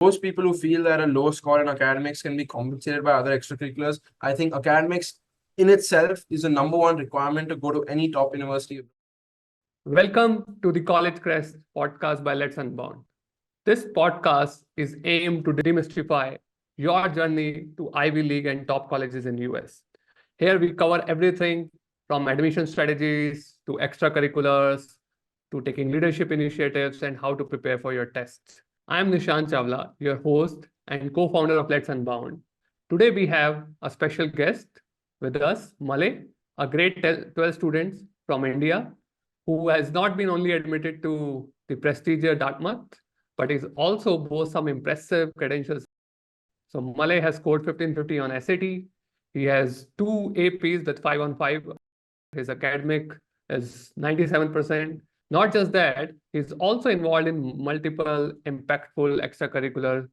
Those people who feel that a low score in academics can be compensated by other extracurriculars, I think academics in itself is the number one requirement to go to any top university. Welcome to the College Crest podcast by Let's Unbound. This podcast is aimed to demystify your journey to Ivy League and top colleges in US. Here we cover everything from admission strategies to extracurriculars to taking leadership initiatives and how to prepare for your tests. I am Nishant Chawla, your host and co-founder of Let's Unbound. Today we have a special guest with us, Malay, a grade 12 student from India who has not been only admitted to the prestigious Dartmouth, but is also boasts some impressive credentials. So Malay has scored 1550 on SAT. He has 2 APs with 5 on 5. His academic is 97%. Not just that, he's also involved in multiple impactful extracurricular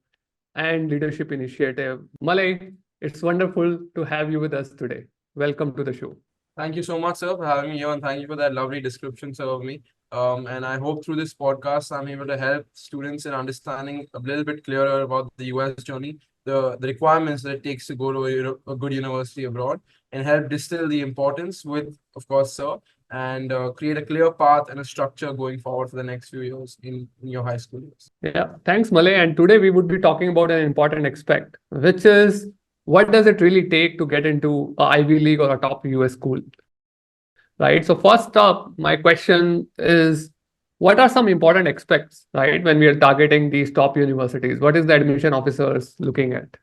and leadership initiative. Malay, it's wonderful to have you with us today. Welcome to the show. Thank you so much, sir, for having me here, and thank you for that lovely description, sir, of me. And I hope through this podcast, I'm able to help students in understanding a little bit clearer about the US journey, the requirements that it takes to go to a good university abroad, and help distill the importance with, of course, sir, and create a clear path and a structure going forward for the next few years in your high school years. Yeah, thanks, Malay. And today we would be talking about an important aspect, which is what does it really take to get into a Ivy League or a top US school? Right. So first up, my question is, what are some important aspects, right, when we are targeting these top universities? What is the admission officers looking at?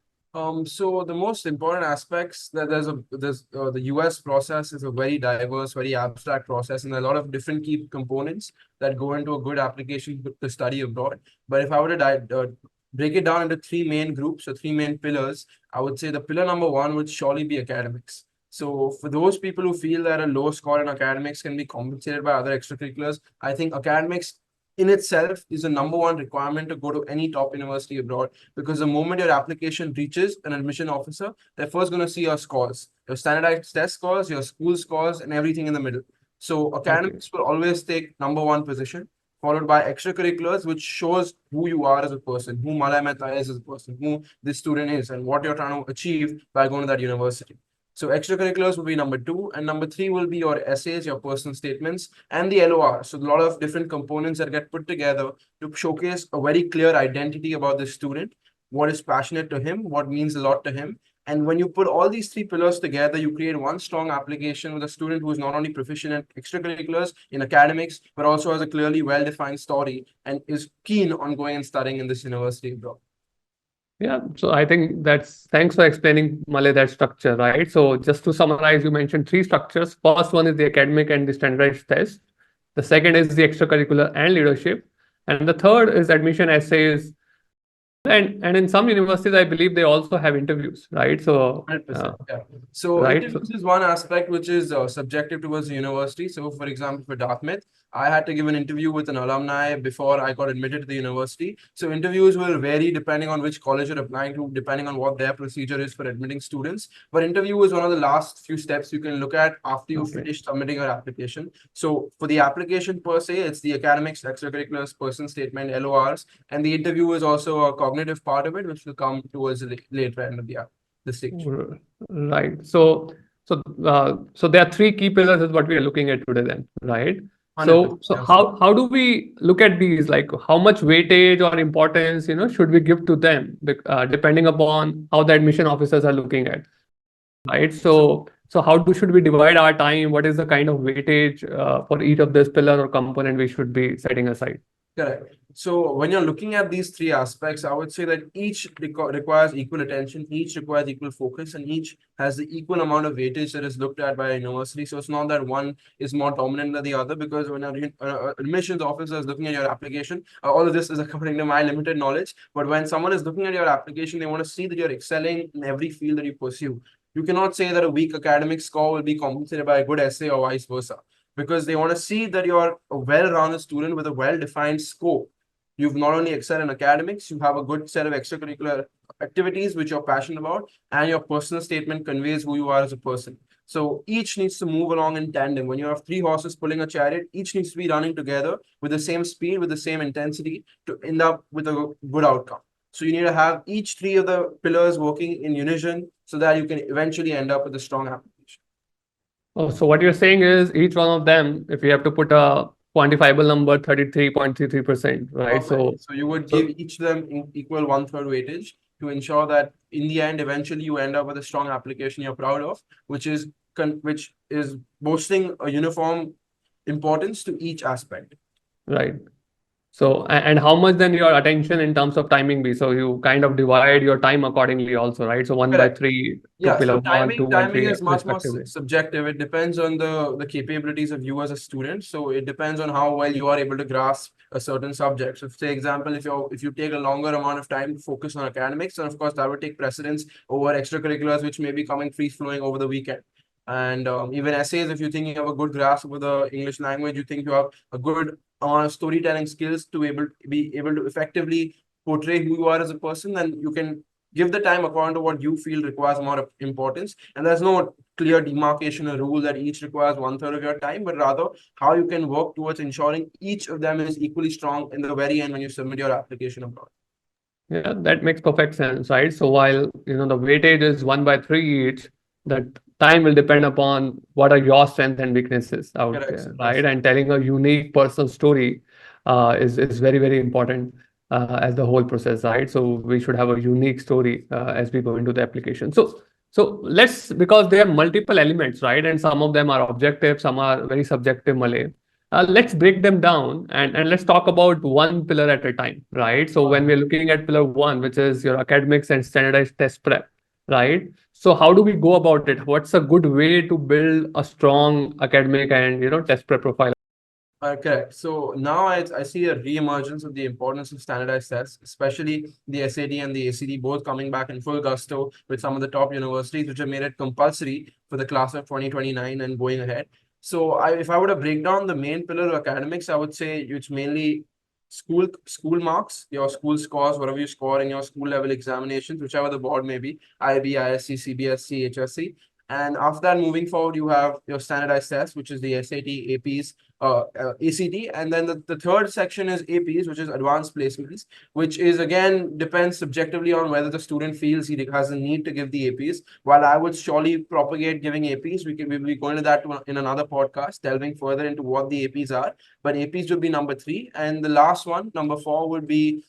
So the most important aspects that the US process is a very diverse, very abstract process, and a lot of different key components that go into a good application to study abroad. But if I were to break it down into three main groups or three main pillars, I would say the pillar number one would surely be academics. So for those people who feel that a low score in academics can be compensated by other extracurriculars, I think academics in itself is the number one requirement to go to any top university abroad, because the moment your application reaches an admission officer, they're first going to see your scores, your standardized test scores, your school scores, and everything in the middle. So academics will always take number one position, followed by extracurriculars, which shows who you are as a person, who Malay Mehta is as a person, who this student is, and what you're trying to achieve by going to that university. So extracurriculars will be number two, and number three will be your essays, your personal statements, and the LOR. So a lot of different components that get put together to showcase a very clear identity about the student, what is passionate to him, what means a lot to him. And when you put all these three pillars together, you create one strong application with a student who is not only proficient in extracurriculars, in academics, but also has a clearly well-defined story and is keen on going and studying in this university abroad. Yeah, so I think thanks for explaining, Malay, that structure, right? So just to summarize, you mentioned three structures. First one is the academic and the standardized test. The second is the extracurricular and leadership. And the third is admission essays. And in some universities, I believe they also have interviews, right? So 100%, yeah. So right. interviews is one aspect which is subjective towards the university. So for example, for Dartmouth, I had to give an interview with an alumni before I got admitted to the university. So interviews will vary depending on which college you're applying to, depending on what their procedure is for admitting students. But interview is one of the last few steps you can look at after you finish submitting your application. So for the application per se, it's the academics, extracurriculars, person statement, LORs, and the interview is also a cognitive part of it, which will come towards the later end of the stage. Right. So there are three key pillars is what we are looking at today then, right? So how do we look at these? Like how much weightage or importance, should we give to them, depending upon how the admission officers are looking at, right? So should we divide our time? What is the kind of weightage for each of this pillar or component we should be setting aside? Correct. So when you're looking at these three aspects, I would say that each requires equal attention, each requires equal focus, and each has the equal amount of weightage that is looked at by a university. So it's not that one is more dominant than the other, because when an admissions officer is looking at your application, all of this is according to my limited knowledge, but when someone is looking at your application, they want to see that you're excelling in every field that you pursue. You cannot say that a weak academic score will be compensated by a good essay or vice versa, because they want to see that you're a well-rounded student with a well-defined scope. You've not only excelled in academics, you have a good set of extracurricular activities which you're passionate about, and your personal statement conveys who you are as a person. So each needs to move along in tandem. When you have three horses pulling a chariot, each needs to be running together with the same speed, with the same intensity to end up with a good outcome. So you need to have each three of the pillars working in unison so that you can eventually end up with a strong application. Oh, so what you're saying is each one of them, if you have to put a quantifiable number, 33.33%, right? Perfect. So you would give So each of them equal one-third weightage to ensure that in the end, eventually you end up with a strong application you're proud of, which is boasting a uniform importance to each aspect. right. So, and how much then your attention in terms of timing be? So you kind of divide your time accordingly also, right? So one by Correct. three to Yeah, pillar so one, two, and timing three is much more respectively. subjective. It depends on the capabilities of you as a student. So it depends on how well you are able to grasp a certain subject. So, say example, if you take a longer amount of time to focus on academics, then of course that would take precedence over extracurriculars, which may be coming free flowing over the weekend. And even essays, if you think you have a good grasp of the English language, you think you have a good amount of storytelling skills to be able to effectively portray who you are as a person, then you can give the time according to what you feel requires more importance. And there's no clear demarcation or rule that each requires one-third of your time, but rather how you can work towards ensuring each of them is equally strong in the very end when you submit your application abroad. Yeah, that makes perfect sense, right? So while the weightage is one by three each, that time will depend upon what are your strengths and weaknesses out Correct. there, Yes. right? And telling a unique personal story is very, very important as the whole process, right? So we should have a unique story as we go into the application. So let's, because there are multiple elements, right? And some of them are objective, some are very subjective, Malay. Let's break them down and let's talk about one pillar at a time, right? So when we're looking at pillar one, which is your academics and standardized test prep, right? So how do we go about it? What's a good way to build a strong academic and test prep profile? Correct. So now I see a re-emergence of the importance of standardized tests, especially the SAT and the ACT both coming back in full gusto with some of the top universities, which have made it compulsory for the class of 2029 and going ahead. So if I were to break down the main pillar of academics, I would say it's mainly school marks, your school scores, whatever you score in your school level examinations, whichever the board may be, IB, ISC, CBSC, HSC. And after that, moving forward, you have your standardized tests, which is the SAT, APs, ACT, and then the third section is APs, which is advanced placements, which is again depends subjectively on whether the student feels he has a need to give the APs. While I would surely propagate giving APs, we'll be going to that in another podcast, delving further into what the APs are. But APs would be number three, and the last one, number four, would be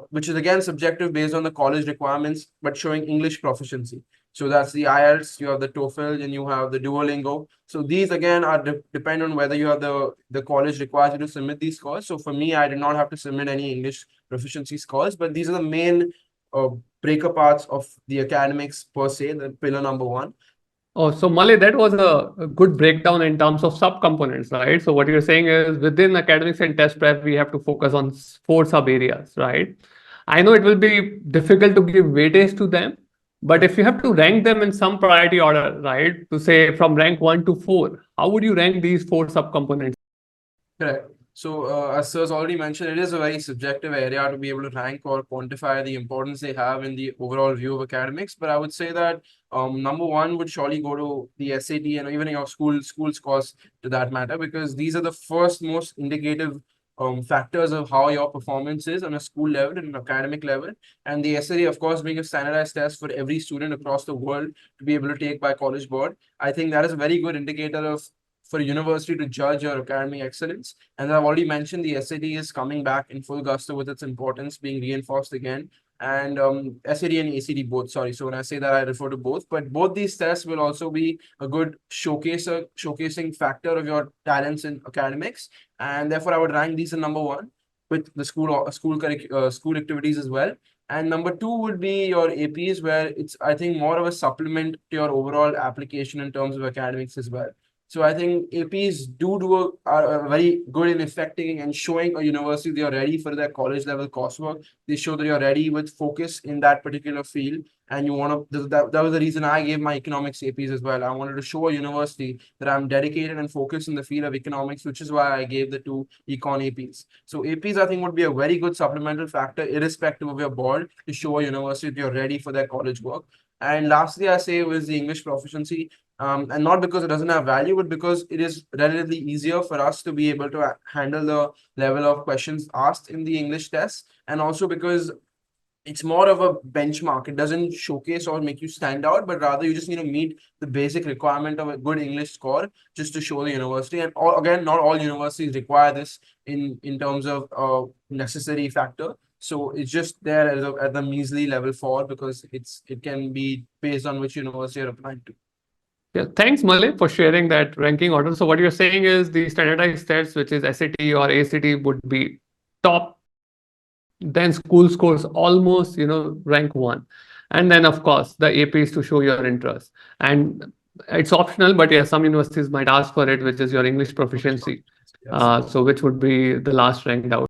which is again subjective based on the college requirements, but showing English proficiency. So that's the IELTS, you have the TOEFL, and you have the Duolingo. So these again are depend on whether you have the college requires you to submit these scores. So for me, I did not have to submit any English proficiency scores, but these are the main breaker parts of the academics per se, the pillar number one. Oh, so Malay, that was a good breakdown in terms of subcomponents, right? So what you're saying is within academics and test prep, we have to focus on four sub areas, right? I know it will be difficult to give weightage to them, but if you have to rank them in some priority order, right? To say from rank one to four, how would you rank these four subcomponents? Correct. So, as Sir's already mentioned, it is a very subjective area to be able to rank or quantify the importance they have in the overall view of academics. But I would say that number one would surely go to the SAT and even your school scores to that matter, because these are the first most indicative factors of how your performance is on a school level and an academic level. And the SAT, of course, being a standardized test for every student across the world to be able to take by College Board, I think that is a very good indicator of for a university to judge your academic excellence. And I've already mentioned the SAT is coming back in full gusto with its importance being reinforced again. And SAT and ACT both, sorry. So when I say that, I refer to both. But both these tests will also be a good showcasing factor of your talents in academics. And therefore, I would rank these in number one with the school activities as well. And number two would be your APs, where it's, I think, more of a supplement to your overall application in terms of academics as well. So I think APs are very good in affecting and showing a university they are ready for their college level coursework. They show that you're ready with focus in that particular field. And you want to, that was the reason I gave my economics APs as well. I wanted to show a university that I'm dedicated and focused in the field of economics, which is why I gave the two econ APs. So APs, I think, would be a very good supplemental factor, irrespective of your board, to show a university that you're ready for their college work. And lastly, I say was the English proficiency. And not because it doesn't have value, but because it is relatively easier for us to be able to handle the level of questions asked in the English test. And also because it's more of a benchmark. It doesn't showcase or make you stand out, but rather you just need to meet the basic requirement of a good English score just to show the university. And again, not all universities require this in terms of necessary factor. So it's just there at the measly level 4 because it can be based on which university you're applying to. Yeah, thanks, Malay, for sharing that ranking order. So what you're saying is the standardized tests, which is SAT or ACT, would be top, then school scores almost, rank one. And then, of course, the APs to show your interest. And it's optional, but yeah, some universities might ask for it, which is your English proficiency. Yes. So which would be the last ranked out.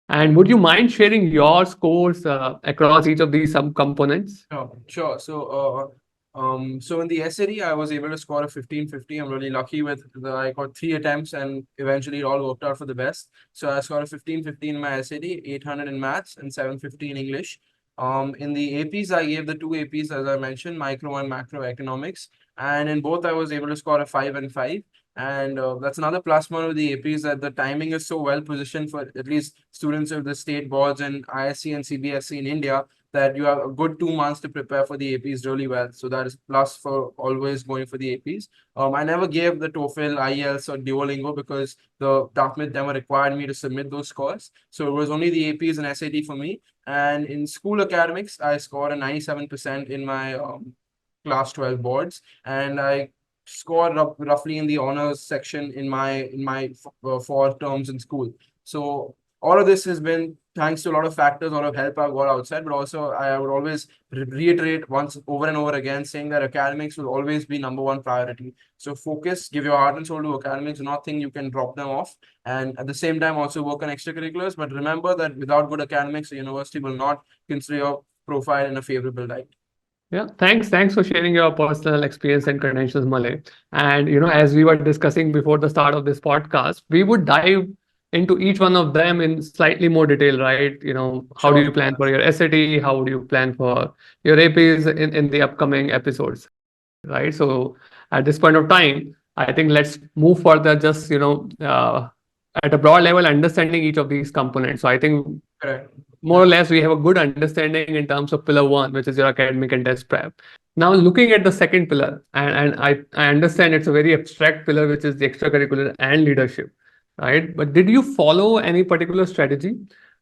And would you mind sharing your scores across each of these subcomponents? Sure. So in the SAT, I was able to score a 1550. I'm really lucky with I got 3 attempts and eventually it all worked out for the best. So I scored a 1550 in my SAT, 800 in maths and 750 in English. In the APs, I gave the 2 APs, as I mentioned, micro and macroeconomics. And in both, I was able to score a 5 and 5. And that's another plus one of the APs that the timing is so well positioned for at least students of the state boards and ISC and CBSC in India that you have a good 2 months to prepare for the APs really well. So that is plus for always going for the APs. I never gave the TOEFL, IELTS, or Duolingo because the Dartmouth demo required me to submit those scores. So it was only the APs and SAT for me. And in school academics, I scored a 97% in my class 12 boards, and I scored roughly in the honors section in my 4 terms in school. So all of this has been thanks to a lot of factors, a lot of help I've got outside, but also I would always reiterate once over and over again saying that academics will always be #1 priority. So focus, give your heart and soul to academics. Do not think you can drop them off. And at the same time, also work on extracurriculars. But remember that without good academics, the university will not consider your profile in a favorable light. Yeah, thanks. Thanks for sharing your personal experience and credentials, Malay. And as we were discussing before the start of this podcast, we would dive into each one of them in slightly more detail, right? How do Sure. you plan for your SAT? How would you plan for your APs in the upcoming episodes, right? So at this point of time, I think let's move further, just, at a broad level, understanding each of these components. So I think Correct. more or less we have a good understanding in terms of pillar one, which is your academic and test prep. Now looking at the second pillar, and I understand it's a very abstract pillar, which is the extracurricular and leadership, right? But did you follow any particular strategy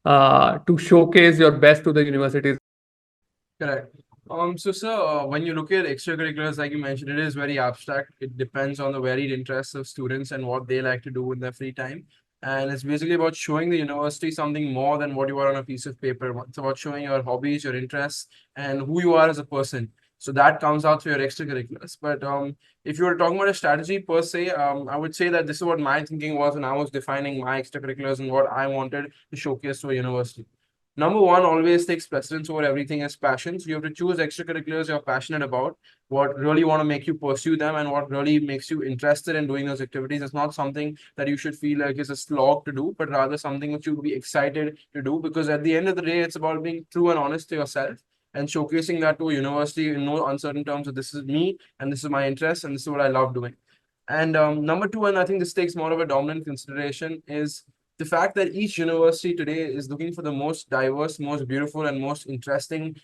to showcase your best to the universities? Correct. So sir, when you look at extracurriculars, like you mentioned, it is very abstract. It depends on the varied interests of students and what they like to do in their free time. And it's basically about showing the university something more than what you are on a piece of paper. It's about showing your hobbies, your interests, and who you are as a person. So that comes out through your extracurriculars. But if you were talking about a strategy per se, I would say that this is what my thinking was when I was defining my extracurriculars and what I wanted to showcase to a university. #1 always takes precedence over everything as passions. You have to choose extracurriculars you're passionate about, what really want to make you pursue them, and what really makes you interested in doing those activities. It's not something that you should feel like is a slog to do, but rather something which you'll be excited to do. Because at the end of the day, it's about being true and honest to yourself and showcasing that to a university in no uncertain terms of this is me and this is my interest and this is what I love doing. And #2, and I think this takes more of a dominant consideration, is the fact that each university today is looking for the most diverse, most beautiful, and most interesting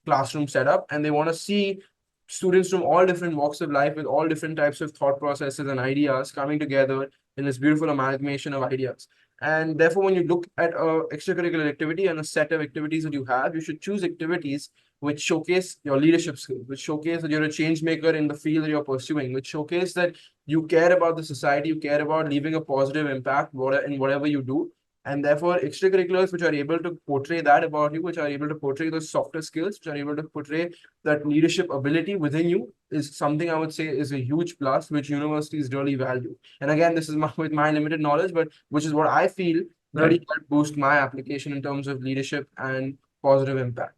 classroom setup. And they want to see students from all different walks of life with all different types of thought processes and ideas coming together in this beautiful amalgamation of ideas. And therefore, when you look at a extracurricular activity and a set of activities that you have, you should choose activities which showcase your leadership skills, which showcase that you're a change maker in the field that you're pursuing, which showcase that you care about the society, you care about leaving a positive impact in whatever you do. And therefore, extracurriculars which are able to portray that about you, which are able to portray those softer skills, which are able to portray that leadership ability within you, is something I would say is a huge plus, which universities really value. And again, this is with my limited knowledge, but which is what I feel really helped boost my application in terms of leadership and positive impact.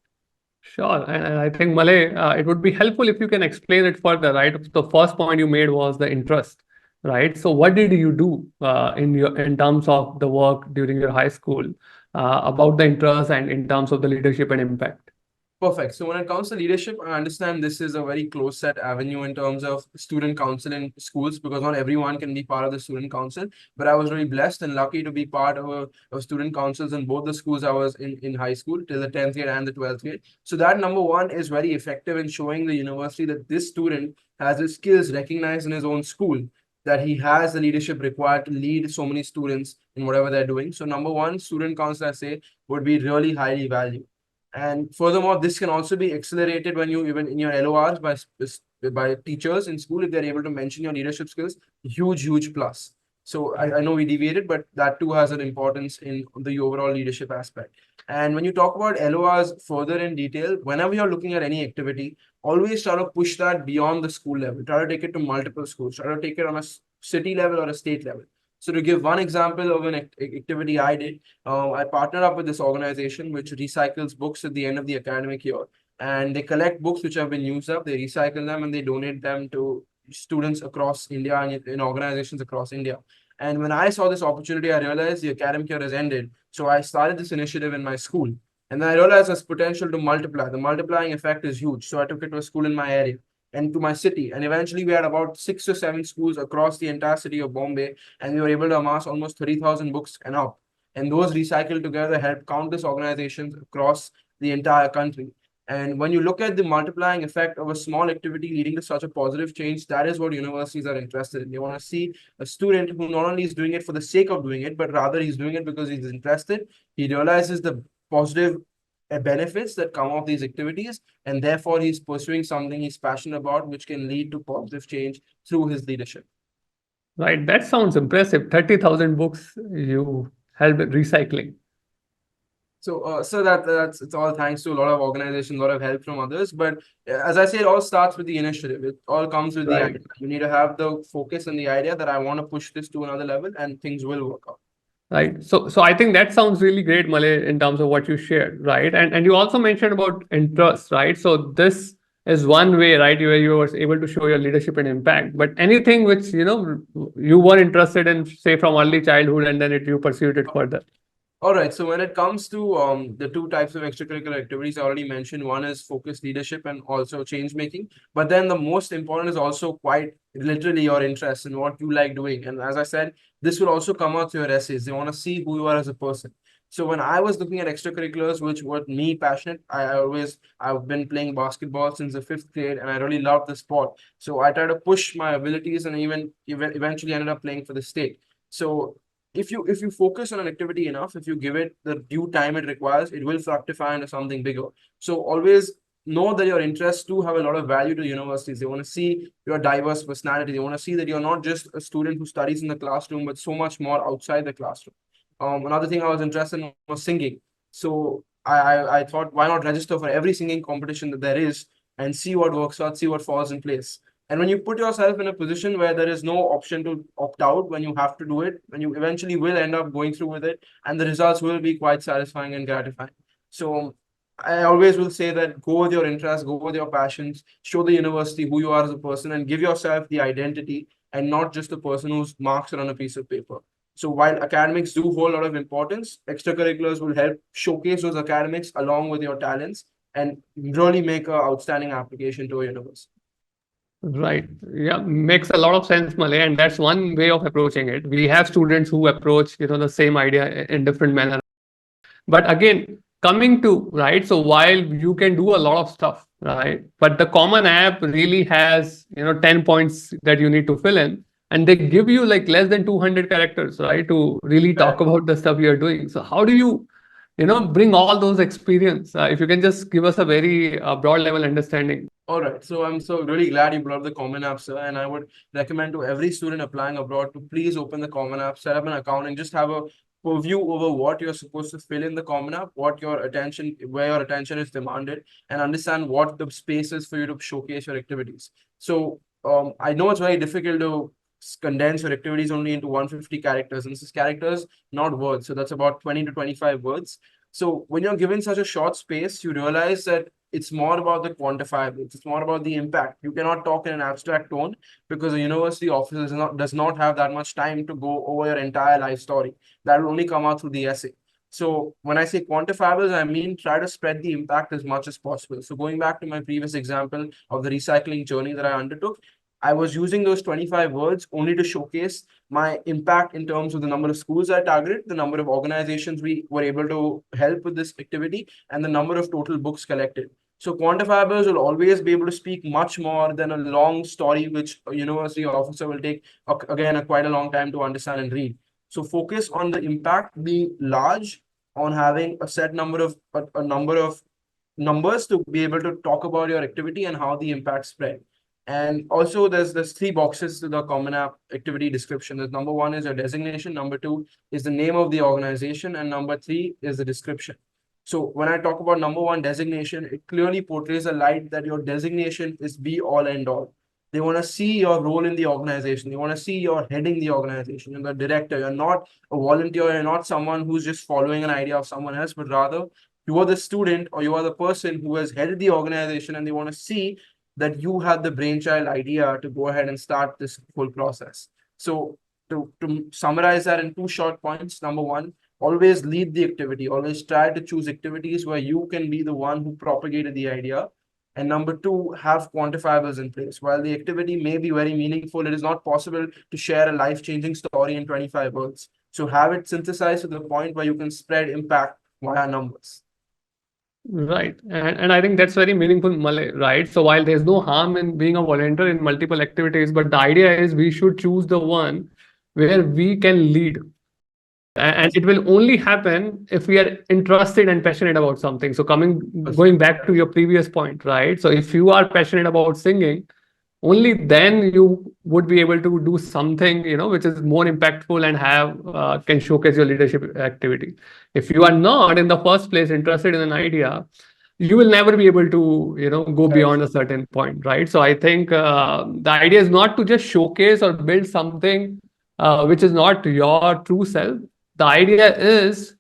Sure. And I think, Malay, it would be helpful if you can explain it further, right? The first point you made was the interest, right? So what did you do in terms of the work during your high school about the interest and in terms of the leadership and impact? Perfect. So when it comes to leadership, I understand this is a very close set avenue in terms of student council in schools, because not everyone can be part of the student council. But I was really blessed and lucky to be part of student councils in both the schools I was in high school till the 10th grade and the 12th grade. So that number one is very effective in showing the university that this student has his skills recognized in his own school, that he has the leadership required to lead so many students in whatever they're doing. So number one, student council, I say, would be really highly valued. And furthermore, this can also be accelerated when you even in your LORs by teachers in school, if they're able to mention your leadership skills, huge plus. So I know we deviated, but that too has an importance in the overall leadership aspect. And when you talk about LORs further in detail, whenever you're looking at any activity, always try to push that beyond the school level. Try to take it to multiple schools. Try to take it on a city level or a state level. So to give one example of an activity I did, I partnered up with this organization which recycles books at the end of the academic year. And they collect books which have been used up, they recycle them, and they donate them to students across India and in organizations across India. And when I saw this opportunity, I realized the academic year has ended. So I started this initiative in my school. And then I realized there's potential to multiply. The multiplying effect is huge. So I took it to a school in my area and to my city. And eventually we had about 6 or 7 schools across the entire city of Bombay, and we were able to amass almost 30,000 books and up. And those recycled together help countless organizations across the entire country. And when you look at the multiplying effect of a small activity leading to such a positive change, that is what universities are interested in. They want to see a student who not only is doing it for the sake of doing it, but rather he's doing it because he's interested. He realizes the positive benefits that come of these activities, and therefore he's pursuing something he's passionate about, which can lead to positive change through his leadership. Right, that sounds impressive. 30,000 books you help with recycling. So that's it's all thanks to a lot of organizations, a lot of help from others. But as I say, it all starts with the initiative. It all comes with the Right. idea. You need to have the focus and the idea that I want to push this to another level, and things will work out. Right. So I think that sounds really great, Malay, in terms of what you shared, right? And you also mentioned about interest, right? So this is one way, right, where you were able to show your leadership and impact. But anything which, you were interested in, say, from early childhood, and then you pursued it further. All right. So when it comes to the two types of extracurricular activities I already mentioned, one is focused leadership and also change making. But then the most important is also quite literally your interest in what you like doing. And as I said, this will also come out through your essays. They want to see who you are as a person. So when I was looking at extracurriculars, which were me passionate, I've been playing basketball since the 5th grade, and I really love the sport. So I try to push my abilities, and even eventually ended up playing for the state. So if you focus on an activity enough, if you give it the due time it requires, it will fructify into something bigger. So always know that your interests do have a lot of value to universities. They want to see your diverse personality. They want to see that you're not just a student who studies in the classroom, but so much more outside the classroom. Another thing I was interested in was singing. So I thought, why not register for every singing competition that there is and see what works out, see what falls in place. And when you put yourself in a position where there is no option to opt out, when you have to do it, when you eventually will end up going through with it, and the results will be quite satisfying and gratifying. So I always will say that go with your interests, go with your passions, show the university who you are as a person, and give yourself the identity and not just the person whose marks are on a piece of paper. So while academics do hold a lot of importance, extracurriculars will help showcase those academics along with your talents and really make an outstanding application to a university. Right. Yeah, makes a lot of sense, Malay. And that's one way of approaching it. We have students who approach, the same idea in different manner. But again, coming to, right, so while you can do a lot of stuff, right, but the common app really has, 10 points that you need to fill in, and they give you like less than 200 characters, right, to really talk about the stuff you're doing. So how do you, bring all those experience? If you can just give us a very broad level understanding. All right. So I'm so really glad you brought up the Common App, sir. And I would recommend to every student applying abroad to please open the Common App, set up an account, and just have a purview over what you're supposed to fill in the Common App, where your attention is demanded, and understand what the space is for you to showcase your activities. So I know it's very difficult to condense your activities only into 150 characters, and this is characters, not words. So that's about 20 to 25 words. So when you're given such a short space, you realize that it's more about the quantifiables. It's more about the impact. You cannot talk in an abstract tone because a university officer does not have that much time to go over your entire life story. That will only come out through the essay. So when I say quantifiables, I mean try to spread the impact as much as possible. So going back to my previous example of the recycling journey that I undertook, I was using those 25 words only to showcase my impact in terms of the number of schools I targeted, the number of organizations we were able to help with this activity, and the number of total books collected. So quantifiables will always be able to speak much more than a long story, which a university officer will take, again, quite a long time to understand and read. So focus on the impact being large, on having a set number of a number of numbers to be able to talk about your activity and how the impact spread. And also there's three boxes to the Common App activity description. There's number one is your designation, number two is the name of the organization, and number three is the description. So when I talk about number one, designation, it clearly portrays a light that your designation is be all end all. They want to see your role in the organization. They want to see you're heading the organization. You're the director. You're not a volunteer. You're not someone who's just following an idea of someone else, but rather you are the student or you are the person who has headed the organization, and they want to see that you had the brainchild idea to go ahead and start this whole process. So to summarize that in two short points, number one, always lead the activity. Always try to choose activities where you can be the one who propagated the idea. And number two, have quantifiables in place. While the activity may be very meaningful, it is not possible to share a life-changing story in 25 words. So have it synthesized to the point where you can spread impact via numbers. Right. And I think that's very meaningful, Malay, right? So while there's no harm in being a volunteer in multiple activities, but the idea is we should choose the one where we can lead. And it will only happen if we are interested and passionate about something. So going back to your previous point, right? So if you are passionate about singing, only then you would be able to do something, which is more impactful and can showcase your leadership activity. If you are not in the first place interested in an idea, you will never be able to go beyond a certain point, right? So I think the idea is not to just showcase or build something which is not your true self. The idea is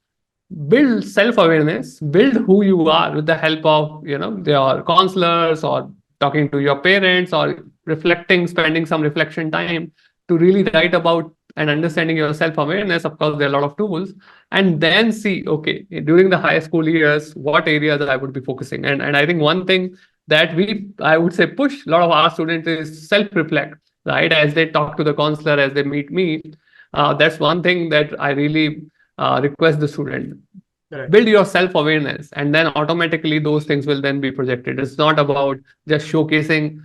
build self-awareness, build who you are with the help of your counselors, or talking to your parents, or reflecting, spending some reflection time to really write about and understanding your self-awareness. Of course, there are a lot of tools, and then see, okay, during the high school years, what areas I would be focusing. And I think one thing that I would say, push a lot of our students is self-reflect, right? As they talk to the counselor, as they meet me, that's one thing that I really request the student. Correct. Build your self-awareness, and then automatically those things will then be projected. It's not about just showcasing,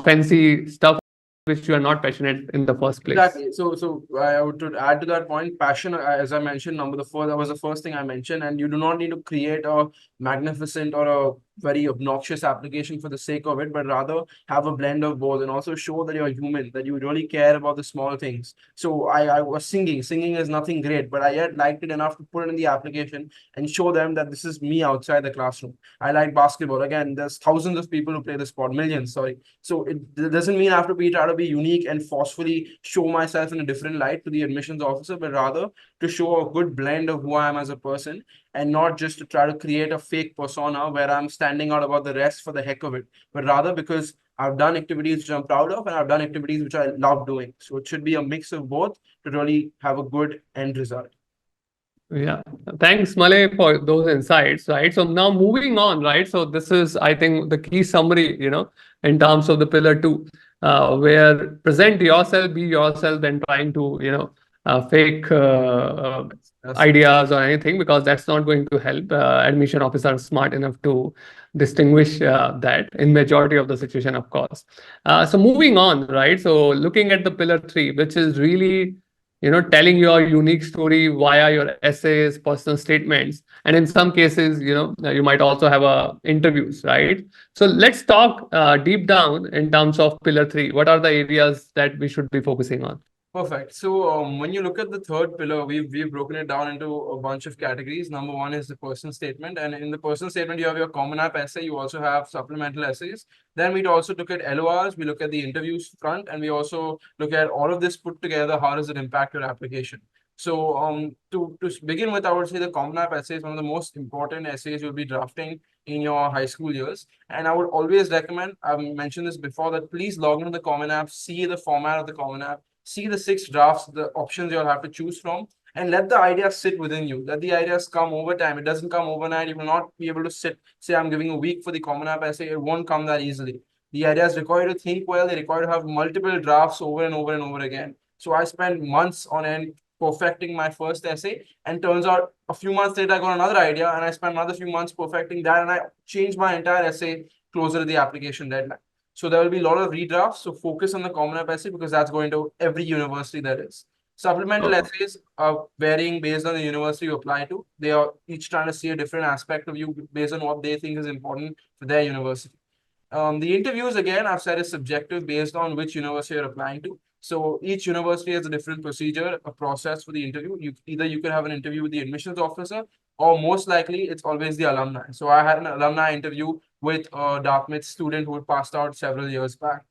fancy stuff which you are not passionate in the first place. Exactly. So I would to add to that point, passion, as I mentioned, that was the first thing I mentioned, and you do not need to create a magnificent or a very obnoxious application for the sake of it, but rather have a blend of both, and also show that you're human, that you really care about the small things. So I was singing. Singing is nothing great, but I yet liked it enough to put it in the application and show them that this is me outside the classroom. I like basketball. Again, there's thousands of people who play the sport, millions, sorry. So it doesn't mean I have to try to be unique and forcefully show myself in a different light to the admissions officer, but rather to show a good blend of who I am as a person, and not just to try to create a fake persona where I'm standing out about the rest for the heck of it, but rather because I've done activities which I'm proud of, and I've done activities which I love doing. So it should be a mix of both to really have a good end result. Yeah, thanks, Malay, for those insights, right? So now moving on, right? So this is, I think, the key summary, in terms of the pillar two, where present yourself, be yourself, and trying to, fake ideas or anything, because that's not going to help. Admission officers smart enough to distinguish that in majority of the situation, of course. So moving on, right? So looking at the pillar three, which is really telling your unique story via your essays, personal statements, and in some cases, you might also have interviews, right? So let's talk deep down in terms of pillar three. What are the areas that we should be focusing on? Perfect. So when you look at the third pillar, we've broken it down into a bunch of categories. Number one is the personal statement, and in the personal statement, you have your common app essay. You also have supplemental essays. Then we'd also look at LORs. We look at the interviews front, and we also look at all of this put together. How does it impact your application? So to begin with, I would say the common app essay is one of the most important essays you'll be drafting in your high school years. And I would always recommend, I've mentioned this before, that please log into the common app, see the format of the common app, see the 6 drafts, the options you'll have to choose from, and let the ideas sit within you. Let the ideas come over time. It doesn't come overnight. You will not be able to say, I'm giving a week for the Common App essay. It won't come that easily. The ideas require you to think well. They require to have multiple drafts over and over and over again. So I spent months on end perfecting my first essay, and turns out a few months later I got another idea, and I spent another few months perfecting that, and I changed my entire essay closer to the application deadline. So there will be a lot of redrafts. So focus on the Common App essay because that's going to every university there is. Supplemental essays are varying based on the university you apply to. They are each trying to see a different aspect of you based on what they think is important for their university. The interviews, again, I've said is subjective based on which university you're applying to. So each university has a different procedure, a process for the interview. You can have an interview with the admissions officer, or most likely it's always the alumni. So I had an alumni interview with a Dartmouth student who had passed out several years back.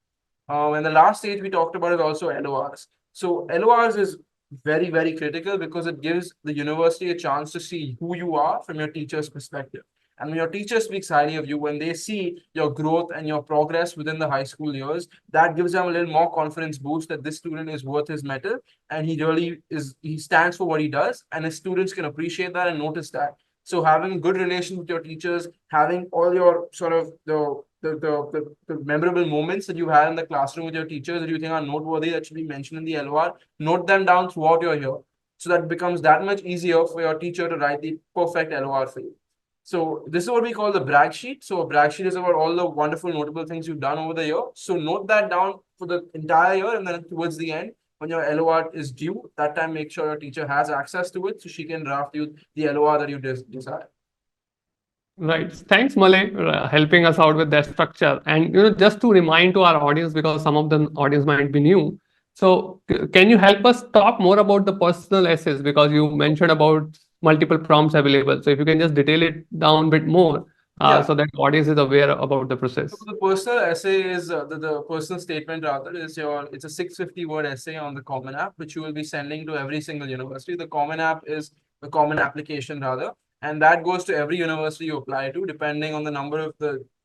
And the last stage we talked about is also LORs. So LORs is very, very critical because it gives the university a chance to see who you are from your teacher's perspective. And when your teacher speaks highly of you, when they see your growth and your progress within the high school years, that gives them a little more confidence boost that this student is worth his metal, and he really is, he stands for what he does, and his students can appreciate that and notice that. So having a good relation with your teachers, having all your sort of the memorable moments that you had in the classroom with your teachers that you think are noteworthy that should be mentioned in the LOR, note them down throughout your year. So that becomes that much easier for your teacher to write the perfect LOR for you. So this is what we call the brag sheet. So a brag sheet is about all the wonderful, notable things you've done over the year. So note that down for the entire year, and then towards the end, when your LOR is due, that time make sure your teacher has access to it so she can draft you the LOR that you desire. Right. Thanks, Malay, helping us out with that structure. And just to remind to our audience, because some of the audience might be new. So, can you help us talk more about the personal essays? Because you mentioned about multiple prompts available. So, if you can just detail it down a bit more, Yeah. so that the audience is aware about the So process. the personal essay is the personal statement rather is it's a 650 word essay on the Common App, which you will be sending to every single university. The Common App is the common application rather, and that goes to every university you apply to, depending on the number of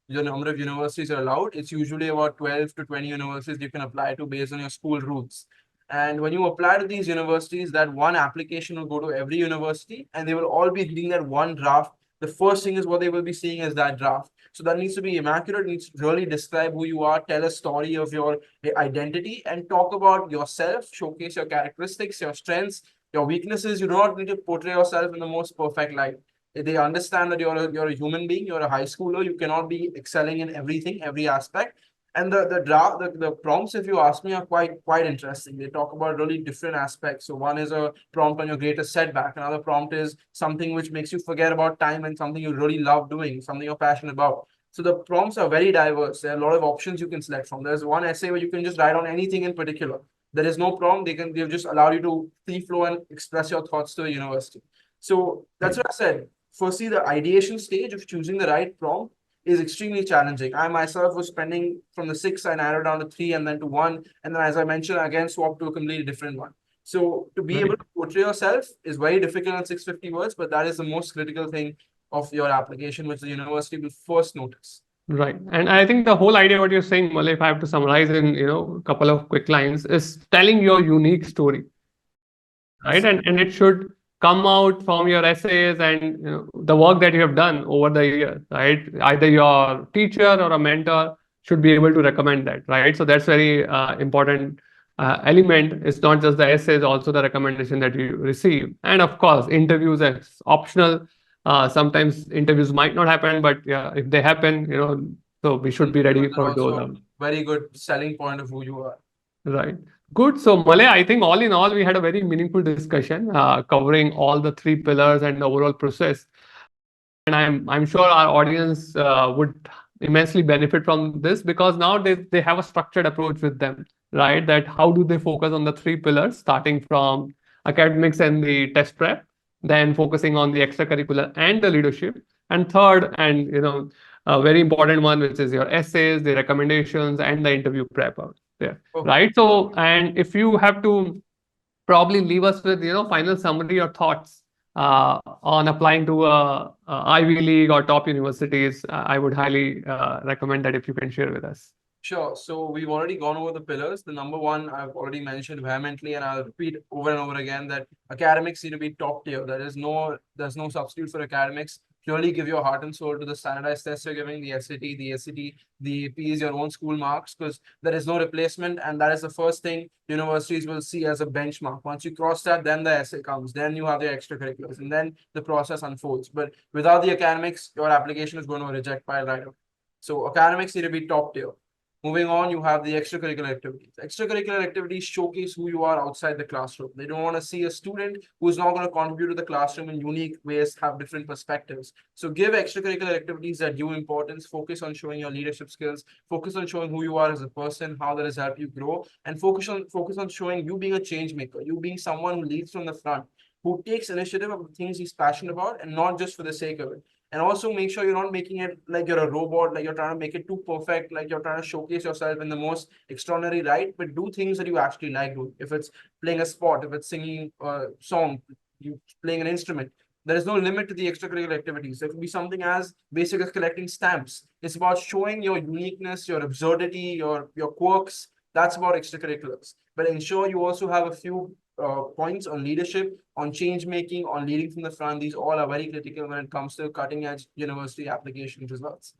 number of universities are allowed. It's usually about 12 to 20 universities you can apply to based on your school rules. And when you apply to these universities, that one application will go to every university, and they will all be reading that one draft. The first thing is what they will be seeing is that draft. So that needs to be immaculate, needs to really describe who you are, tell a story of your identity, and talk about yourself, showcase your characteristics, your strengths, your weaknesses. You do not need to portray yourself in the most perfect light. They understand that you're a human being, you're a high schooler, you cannot be excelling in everything, every aspect. And the prompts, if you ask me, are quite interesting. They talk about really different aspects. So one is a prompt on your greatest setback. Another prompt is something which makes you forget about time and something you really love doing, something you're passionate about. So the prompts are very diverse. There are a lot of options you can select from. There's one essay where you can just write on anything in particular. There is no prompt. They've just allowed you to free flow and express your thoughts to a university. So that's what I said. Firstly, the ideation stage of choosing the right prompt is extremely challenging. I myself was spending from the 6, I narrowed down to 3 and then to 1. And then, as I mentioned, again, swapped to a completely different one. So to be able to portray yourself is very difficult in 650 words, but that is the most critical thing of your application, which the university will first notice. Right. And I think the whole idea what you're saying, Malay, if I have to summarize in, a couple of quick lines, is telling your unique story. Right. And it should come out from your essays and the work that you have done over the years, right? Either your teacher or a mentor should be able to recommend that, right? So that's very important element. It's not just the essays, also the recommendation that you receive. And of course, interviews is optional. Sometimes interviews might not happen, but yeah, if they happen, so we should be ready for those. Very good selling point of who you are. Right. Good. So, Malay, I think all in all, we had a very meaningful discussion covering all the three pillars and the overall process. And I'm sure our audience would immensely benefit from this because now they have a structured approach with them, right? That how do they focus on the three pillars, starting from academics and the test prep, then focusing on the extracurricular and the leadership, and third, and a very important one, which is your essays, the recommendations, and the interview prep out there, right? So, and if you have to probably leave us with final summary or thoughts on applying to Ivy League or top universities, I would highly recommend that if you can share with us. Sure. So we've already gone over the pillars. The number one I've already mentioned vehemently, and I'll repeat over and over again that academics need to be top tier. There's no substitute for academics. Purely give your heart and soul to the standardized tests you're giving, the SAT, the ACT, the P's, your own school marks, because there is no replacement, and that is the first thing universities will see as a benchmark. Once you cross that, then the essay comes, then you have the extracurriculars, and then the process unfolds. But without the academics, your application is going to reject by right away. So academics need to be top tier. Moving on, you have the extracurricular activities. Extracurricular activities showcase who you are outside the classroom. They don't want to see a student who's not going to contribute to the classroom in unique ways, have different perspectives. So give extracurricular activities that due importance, focus on showing your leadership skills, focus on showing who you are as a person, how that has helped you grow, and focus on showing you being a change maker, you being someone who leads from the front, who takes initiative of the things he's passionate about and not just for the sake of it. And also make sure you're not making it like you're a robot, like you're trying to make it too perfect, like you're trying to showcase yourself in the most extraordinary light, but do things that you actually like doing. If it's playing a sport, if it's singing a song, you playing an instrument, there is no limit to the extracurricular activities. It could be something as basic as collecting stamps. It's about showing your uniqueness, your absurdity, your quirks. That's about extracurriculars. But ensure you also have a few points on leadership, on change making, on leading from the front. These all are very critical when it comes to cutting edge university application results.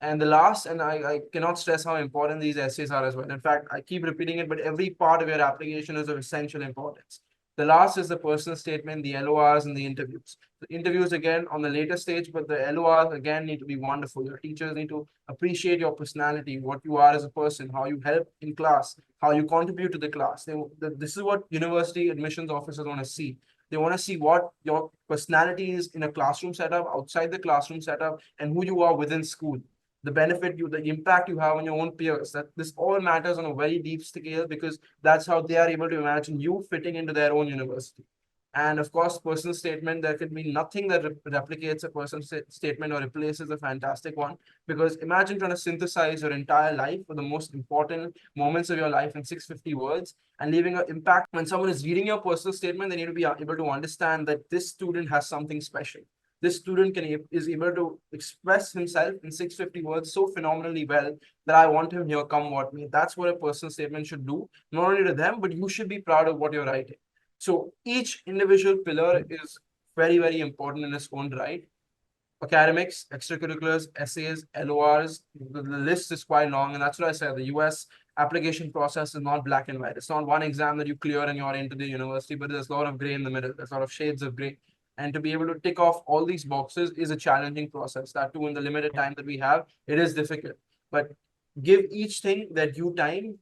And the last, and I cannot stress how important these essays are as well. In fact, I keep repeating it, but every part of your application is of essential importance. The last is the personal statement, the LORs, and the interviews. The interviews, again, on the later stage, but the LORs, again, need to be wonderful. Your teachers need to appreciate your personality, what you are as a person, how you help in class, how you contribute to the class. This is what university admissions officers want to see. They want to see what your personality is in a classroom setup, outside the classroom setup, and who you are within school. The impact you have on your own peers. That this all matters on a very deep scale because that's how they are able to imagine you fitting into their own university. And of course, personal statement, there could be nothing that replicates a personal statement or replaces a fantastic one. Because imagine trying to synthesize your entire life for the most important moments of your life in 650 words and leaving an impact. When someone is reading your personal statement, they need to be able to understand that this student has something special. This student is able to express himself in 650 words so phenomenally well that I want him here, come what may. That's what a personal statement should do, not only to them, but you should be proud of what you're writing. So each individual pillar is very, very important in its own right. Academics, extracurriculars, essays, LORs, the list is quite long. And that's what I said. The US application process is not black and white. It's not one exam that you clear and you're into the university, but there's a lot of gray in the middle. There's a lot of shades of gray. And to be able to tick off all these boxes is a challenging process. That too, in the limited time that we have, it is difficult. But give each thing that due time,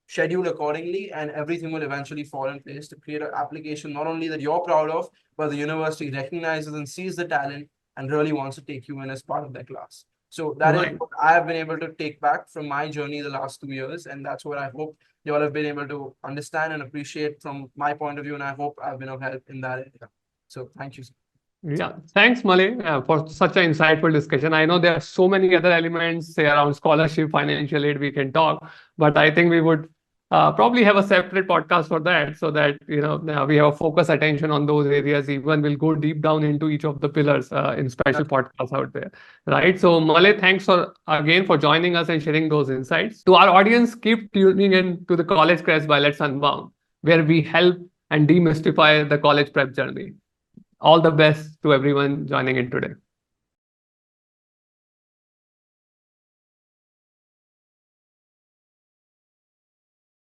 schedule accordingly, and everything will eventually fall in place to create an application not only that you're proud of, but the university recognizes and sees the talent and really wants to take you in as part of their class. So that is what I have been able to take back from my journey the last 2 years. And that's what I hope you all have been able to understand and appreciate from my point of view. And I hope I've been of help in that area. So thank you. Yeah, thanks, Malay, for such an insightful discussion. I know there are so many other elements, say around scholarship, financial aid, we can talk, but I think we would probably have a separate podcast for that, so that we have a focus attention on those areas. Even we'll go deep down into each of the pillars in special podcasts out there, right? So, Malay, thanks again for joining us and sharing those insights. To our audience, keep tuning in to the College Crest by Let's Unbound, where we help and demystify the college prep journey. All the best to everyone joining in today.